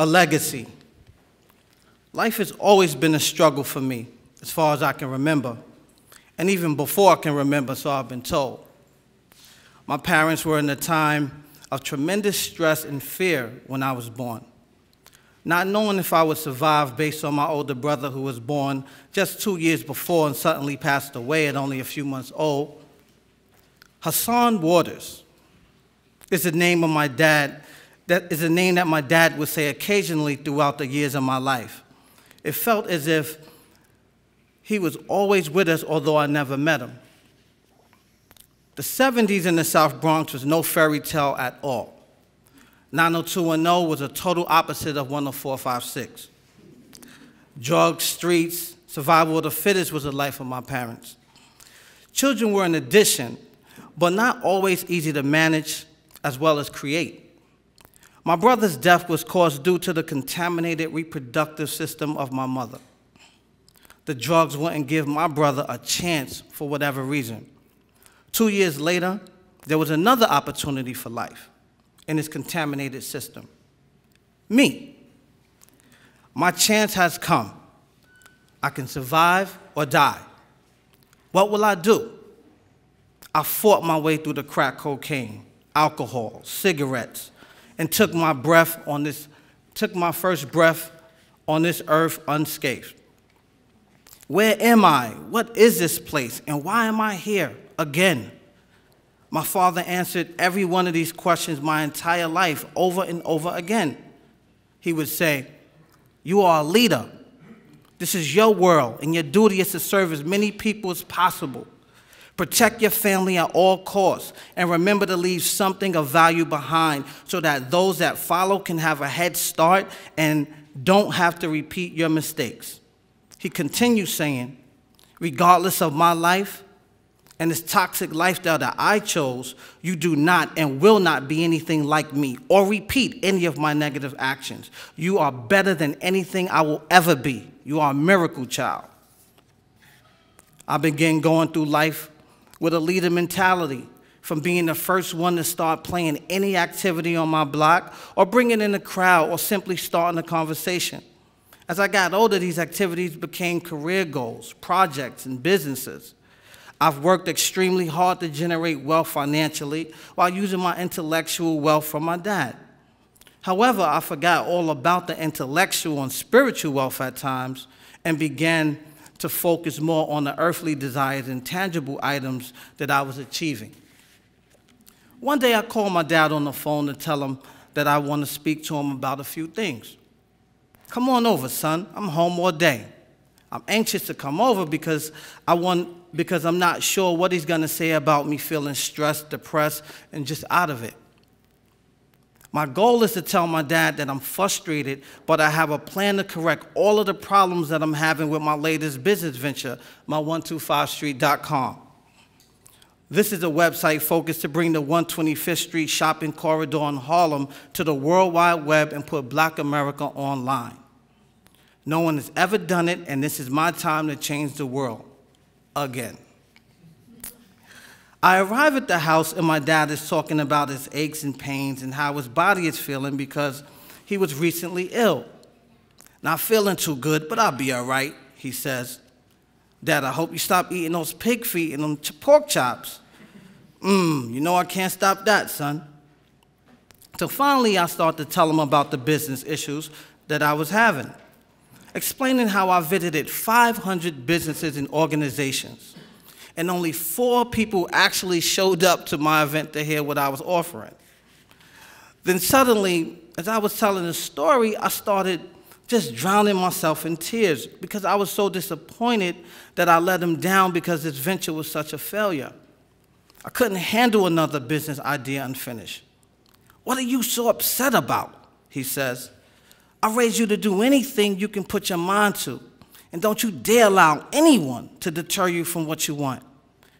A legacy. Life has always been a struggle for me, as far as I can remember, and even before I can remember, so I've been told. My parents were in a time of tremendous stress and fear when I was born. Not knowing if I would survive based on my older brother who was born just 2 years before and suddenly passed away at only a few months old. Hassan Waters is the name of my dad. That is a name that my dad would say occasionally throughout the years of my life. It felt as if he was always with us, although I never met him. The 70s in the South Bronx was no fairy tale at all. 90210 was a total opposite of 10456. Drugs, streets, survival of the fittest was the life of my parents. Children were an addition, but not always easy to manage as well as create. My brother's death was caused due to the contaminated reproductive system of my mother. The drugs wouldn't give my brother a chance for whatever reason. 2 years later, there was another opportunity for life in this contaminated system. Me. My chance has come. I can survive or die. What will I do? I fought my way through the crack cocaine, alcohol, cigarettes, and took my first breath on this earth unscathed. Where am I? What is this place? And why am I here again? My father answered every one of these questions my entire life over and over again. He would say, "You are a leader. This is your world, and your duty is to serve as many people as possible. Protect your family at all costs, and remember to leave something of value behind so that those that follow can have a head start and don't have to repeat your mistakes." He continues saying, "Regardless of my life and this toxic lifestyle that I chose, you do not and will not be anything like me or repeat any of my negative actions. You are better than anything I will ever be. You are a miracle child." I began going through life with a leader mentality, from being the first one to start playing any activity on my block or bringing in a crowd or simply starting a conversation. As I got older, these activities became career goals, projects, and businesses. I've worked extremely hard to generate wealth financially while using my intellectual wealth from my dad. However, I forgot all about the intellectual and spiritual wealth at times and began to focus more on the earthly desires and tangible items that I was achieving. One day I called my dad on the phone to tell him that I want to speak to him about a few things. "Come on over, son. I'm home all day. I'm anxious to come over because I'm not sure what he's going to say about me feeling stressed, depressed, and just out of it. My goal is to tell my dad that I'm frustrated, but I have a plan to correct all of the problems that I'm having with my latest business venture, my 125street.com. This is a website focused to bring the 125th Street shopping corridor in Harlem to the World Wide Web and put Black America online. No one has ever done it, and this is my time to change the world. Again." I arrive at the house, and my dad is talking about his aches and pains and how his body is feeling because he was recently ill. "Not feeling too good, but I'll be all right," he says. "Dad, I hope you stop eating those pig feet and them pork chops." You know I can't stop that, son." So finally, I start to tell him about the business issues that I was having, explaining how I visited 500 businesses and organizations, and only 4 people actually showed up to my event to hear what I was offering. Then suddenly, as I was telling the story, I started just drowning myself in tears because I was so disappointed that I let him down because this venture was such a failure. I couldn't handle another business idea unfinished. "What are you so upset about?" he says. "I raised you to do anything you can put your mind to, and don't you dare allow anyone to deter you from what you want.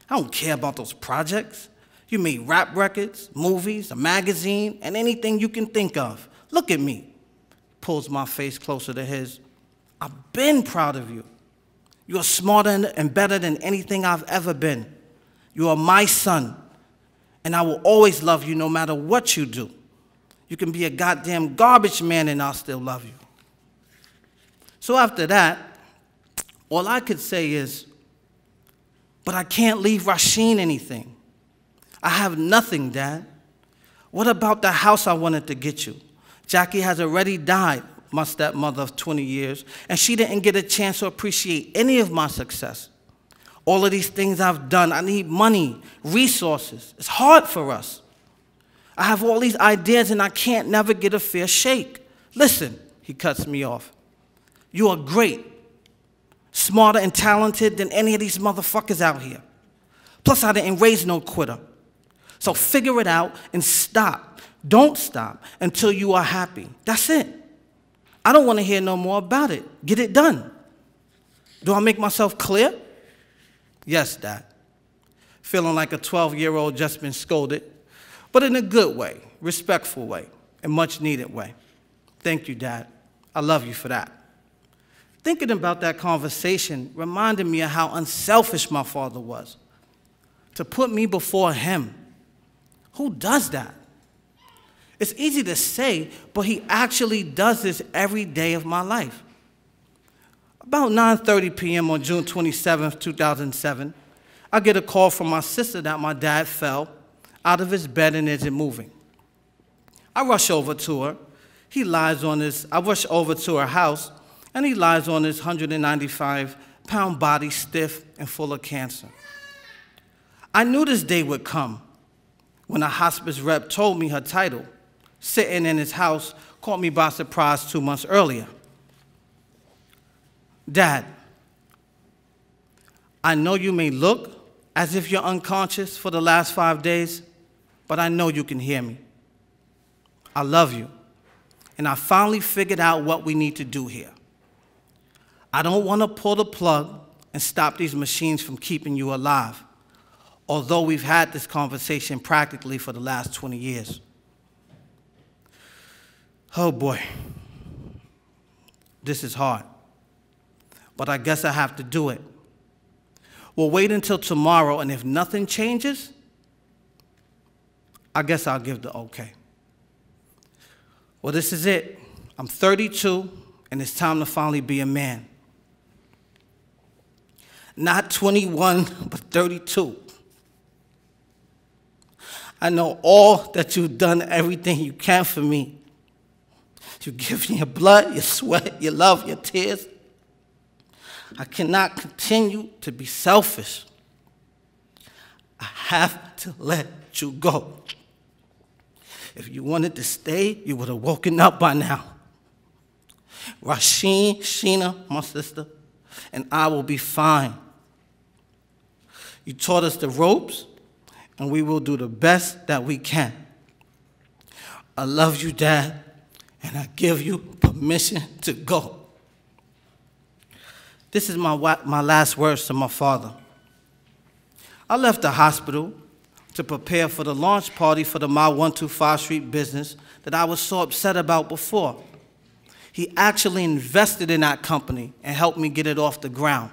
I don't care about those projects. You made rap records, movies, a magazine, and anything you can think of. Look at me." Pulls my face closer to his. "I've been proud of you. You are smarter and better than anything I've ever been. You are my son, and I will always love you no matter what you do. You can be a goddamn garbage man and I'll still love you. So after that, all I could say is, but I can't leave Rasheen anything. I have nothing, Dad. What about the house I wanted to get you? Jackie has already died, my stepmother of 20 years, and she didn't get a chance to appreciate any of my success. All of these things I've done, I need money, resources. It's hard for us. I have all these ideas and I can't never get a fair shake. Listen, he cuts me off. You are great, smarter and talented than any of these motherfuckers out here. Plus, I didn't raise no quitter. So figure it out and stop. Don't stop until you are happy. That's it. I don't want to hear no more about it. Get it done. Do I make myself clear? Yes, Dad. Feeling like a 12-year-old just been scolded, but in a good way, respectful way, and much-needed way. Thank you, Dad. I love you for that. Thinking about that conversation reminded me of how unselfish my father was. To put me before him. Who does that? It's easy to say, but he actually does this every day of my life. About 9:30 p.m. on June 27, 2007, I get a call from my sister that my dad fell out of his bed and isn't moving. I rush over to her. I rush over to her house, and he lies on his 195-pound body, stiff and full of cancer. I knew this day would come when a hospice rep told me her title, sitting in his house, caught me by surprise 2 months earlier. Dad, I know you may look as if you're unconscious for the last 5 days, but I know you can hear me. I love you, and I finally figured out what we need to do here. I don't want to pull the plug and stop these machines from keeping you alive, although we've had this conversation practically for the last 20 years. Oh boy, this is hard, but I guess I have to do it. We'll wait until tomorrow, and if nothing changes, I guess I'll give the okay. Well, this is it. I'm 32, and it's time to finally be a man. Not 21, but 32. I know all that you've done, everything you can for me. You've given your blood, your sweat, your love, your tears. I cannot continue to be selfish. I have to let you go. If you wanted to stay, you would have woken up by now. Rasheen, Sheena, my sister, and I will be fine. You taught us the ropes, and we will do the best that we can. I love you, Dad, and I give you permission to go. This is my last words to my father. I left the hospital to prepare for the launch party for the My 125 Street business that I was so upset about before. He actually invested in that company and helped me get it off the ground.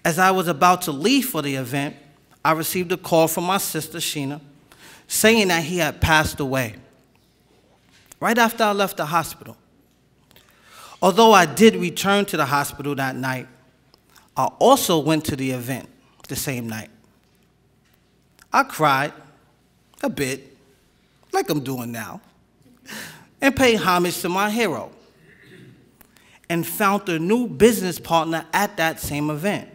As I was about to leave for the event, I received a call from my sister, Sheena, saying that he had passed away right after I left the hospital. Although I did return to the hospital that night, I also went to the event the same night. I cried a bit, like I'm doing now, and paid homage to my hero, and found a new business partner at that same event,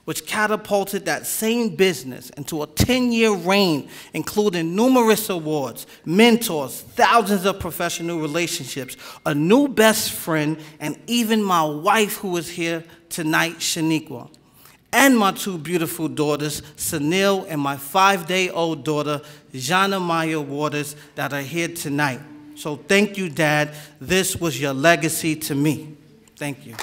which catapulted that same business into a 10-year reign, including numerous awards, mentors, thousands of professional relationships, a new best friend, and even my wife who is here tonight, Shaniqua, and my two beautiful daughters, Sunil and my 5-day-old daughter, Jana Maya Waters, that are here tonight. So thank you, Dad. This was your legacy to me. Thank you.